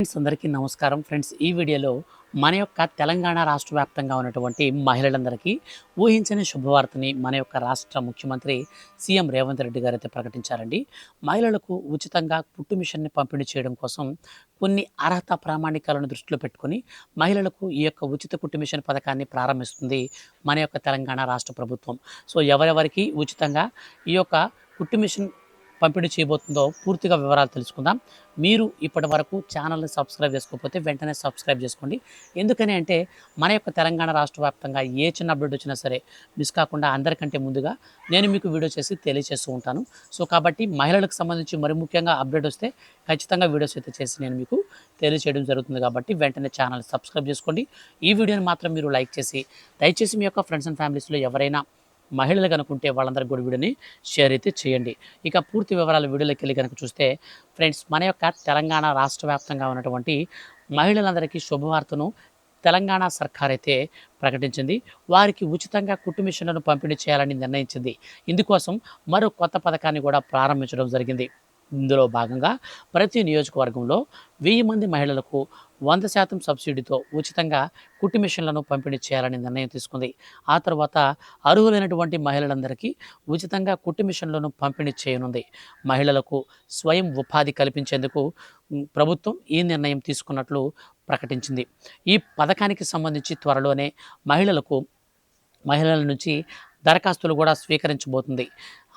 Friends అందరికీ నమస్కారం. Friends ఈ వీడియోలో మన యొక్క తెలంగాణ రాష్ట్ర వ్యాప్తంగా ఉన్నటువంటి మహిళలందరికీ ఊహించని శుభవార్తని మన యొక్క రాష్ట్ర ముఖ్యమంత్రి సీఎం రేవంత్ రెడ్డి గారు అయితే ప్రకటించారండి. మహిళలకు ఉచితంగా కుట్టు మిషన్ని పంపిణీ చేయడం కోసం కొన్ని అర్హత ప్రామాణికాలను దృష్టిలో పెట్టుకొని మహిళలకు ఈ యొక్క ఉచిత కుట్టు మిషన్ పథకాన్ని ప్రారంభిస్తుంది మన యొక్క తెలంగాణ రాష్ట్ర ప్రభుత్వం. సో ఎవరెవరికి ఉచితంగా ఈ యొక్క కుట్టు మిషన్ పంపిణీ చేయబోతుందో పూర్తిగా వివరాలు తెలుసుకుందాం. మీరు ఇప్పటి వరకు ఛానల్ని సబ్స్క్రైబ్ చేసుకోకపోతే వెంటనే సబ్స్క్రైబ్ చేసుకోండి. ఎందుకని అంటే మన యొక్క తెలంగాణ రాష్ట్ర వ్యాప్తంగా ఏ చిన్న అప్డేట్ వచ్చినా సరే మిస్ కాకుండా అందరికంటే ముందుగా నేను మీకు వీడియో చేసి తెలియజేస్తూ ఉంటాను. సో కాబట్టి మహిళలకు సంబంధించి మరి ముఖ్యంగా అప్డేట్ వస్తే ఖచ్చితంగా వీడియోస్ అయితే చేసి నేను మీకు తెలియజేయడం జరుగుతుంది. కాబట్టి వెంటనే ఛానల్ సబ్స్క్రైబ్ చేసుకోండి. ఈ వీడియోని మాత్రం మీరు లైక్ చేసి దయచేసి మీ యొక్క ఫ్రెండ్స్ అండ్ ఫ్యామిలీస్లో ఎవరైనా మహిళలు కనుకుంటే వాళ్ళందరికీ కూడా వీడియోని షేర్ అయితే చేయండి. ఇక పూర్తి వివరాలు వీడియోలోకి వెళ్ళి కనుక చూస్తే ఫ్రెండ్స్, మన యొక్క తెలంగాణ రాష్ట్ర వ్యాప్తంగా ఉన్నటువంటి మహిళలందరికీ శుభవార్తను తెలంగాణ సర్కార్ అయితే ప్రకటించింది. వారికి ఉచితంగా కుట్టు మిషన్లను పంపిణీ చేయాలని నిర్ణయించింది. ఇందుకోసం మరో కొత్త పథకాన్ని కూడా ప్రారంభించడం జరిగింది. ఇందులో భాగంగా ప్రతి నియోజకవర్గంలో 1000 మంది మహిళలకు 100% సబ్సిడీతో ఉచితంగా కుట్టు మిషన్లను పంపిణీ చేయాలని నిర్ణయం తీసుకుంది. ఆ తర్వాత అర్హులైనటువంటి మహిళలందరికీ ఉచితంగా కుట్టు మిషన్లను పంపిణీ చేయనుంది. మహిళలకు స్వయం ఉపాధి కల్పించేందుకు ప్రభుత్వం ఈ నిర్ణయం తీసుకున్నట్లు ప్రకటించింది. ఈ పథకానికి సంబంధించి త్వరలోనే మహిళల నుంచి దరఖాస్తులు కూడా స్వీకరించబోతుంది.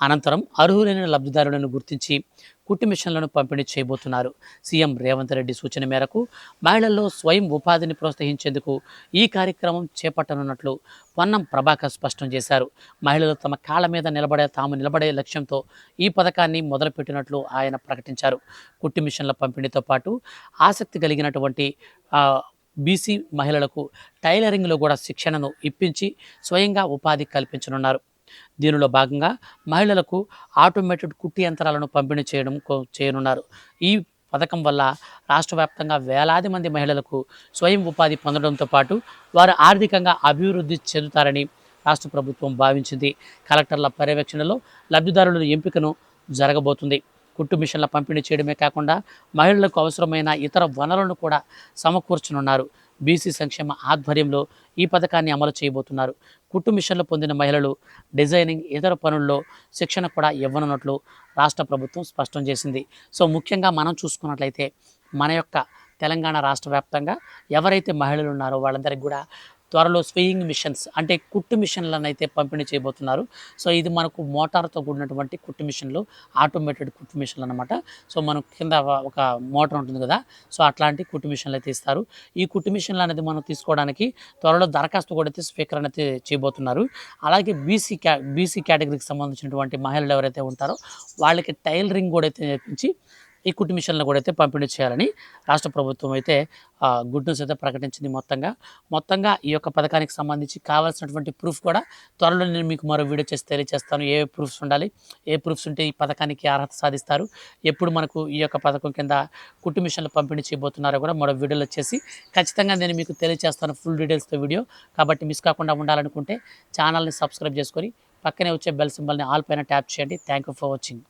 అనంతరం అర్హులైన లబ్ధిదారులను గుర్తించి కుట్టు మిషన్లను పంపిణీ చేయబోతున్నారు. సీఎం రేవంత్ రెడ్డి సూచన మేరకు మహిళల్లో స్వయం ఉపాధిని ప్రోత్సహించేందుకు ఈ కార్యక్రమం చేపట్టనున్నట్లు పొన్నం ప్రభాకర్ స్పష్టం చేశారు. మహిళలు తమ కాళ్ళ మీద తాము నిలబడే లక్ష్యంతో ఈ పథకాన్ని మొదలుపెట్టినట్లు ఆయన ప్రకటించారు. కుట్టు మిషన్ల పంపిణీతో పాటు ఆసక్తి కలిగినటువంటి బీసీ మహిళలకు టైలరింగ్లో కూడా శిక్షణను ఇప్పించి స్వయంగా ఉపాధి కల్పించనున్నారు. దీనిలో భాగంగా మహిళలకు ఆటోమేటెడ్ కుట్టి యంత్రాలను పంపిణీ చేయనున్నారు. ఈ పథకం వల్ల రాష్ట్ర వ్యాప్తంగా వేలాది మంది మహిళలకు స్వయం ఉపాధి పొందడంతో పాటు వారు ఆర్థికంగా అభివృద్ధి చెందుతారని రాష్ట్ర ప్రభుత్వం భావించింది. కలెక్టర్ల పర్యవేక్షణలో లబ్ధిదారుల ఎంపికను జరగబోతుంది. కుట్టు మిషన్ల పంపిణీ చేయడమే కాకుండా మహిళలకు అవసరమైన ఇతర వనరులను కూడా సమకూర్చనున్నారు. బీసీ సంక్షేమ ఆధ్వర్యంలో ఈ పథకాన్ని అమలు చేయబోతున్నారు. కుట్టు మిషన్లు పొందిన మహిళలు డిజైనింగ్, ఇతర పనుల్లో శిక్షణ కూడా ఇవ్వనున్నట్లు రాష్ట్ర ప్రభుత్వం స్పష్టం చేసింది. సో ముఖ్యంగా మనం చూసుకున్నట్లయితే మన యొక్క తెలంగాణ రాష్ట్ర వ్యాప్తంగా ఎవరైతే మహిళలు ఉన్నారో వాళ్ళందరికీ కూడా త్వరలో స్వియింగ్ మిషన్స్ అంటే కుట్టు మిషన్లను అయితే పంపిణీ చేయబోతున్నారు. సో ఇది మనకు మోటార్తో కూడినటువంటి కుట్టు మిషన్లు, ఆటోమేటెడ్ కుట్టు మిషన్లు అనమాట. సో మనం కింద ఒక మోటార్ ఉంటుంది కదా, సో అట్లాంటి కుట్టు మిషన్లు అయితే ఇస్తారు. ఈ కుట్టు మిషన్లు అనేది మనం తీసుకోవడానికి త్వరలో దరఖాస్తు కూడా అయితే స్వీకరణ అయితే చేయబోతున్నారు. అలాగే బీసీ కేటగిరీకి సంబంధించినటువంటి మహిళలు ఎవరైతే ఉంటారో వాళ్ళకి టైలరింగ్ కూడా అయితే నేర్పించి ఈ కుట్టు మిషన్లు కూడా అయితే పంపిణీ చేయాలని రాష్ట్ర ప్రభుత్వం అయితే గుడ్ న్యూస్ అయితే ప్రకటించింది. మొత్తంగా ఈ యొక్క పథకానికి సంబంధించి కావాల్సినటువంటి ప్రూఫ్ కూడా త్వరలో నేను మీకు మరో వీడియో చేసి తెలియజేస్తాను. ఏ ప్రూఫ్స్ ఉండాలి, ఏ ప్రూఫ్స్ ఉంటే ఈ పథకానికి అర్హత సాధిస్తారు, ఎప్పుడు మనకు ఈ యొక్క పథకం కింద కుట్టు మిషన్లు పంపిణీ చేయబోతున్నారో కూడా మరో వీడియోలో వచ్చేసి ఖచ్చితంగా నేను మీకు తెలియజేస్తాను ఫుల్ డీటెయిల్స్తో వీడియో. కాబట్టి మిస్ కాకుండా ఉండాలనుకుంటే ఛానల్ని సబ్స్క్రైబ్ చేసుకొని పక్కనే వచ్చే బెల్ సింబల్ని ఆల్ పైన ట్యాప్ చేయండి. Thank you for watching.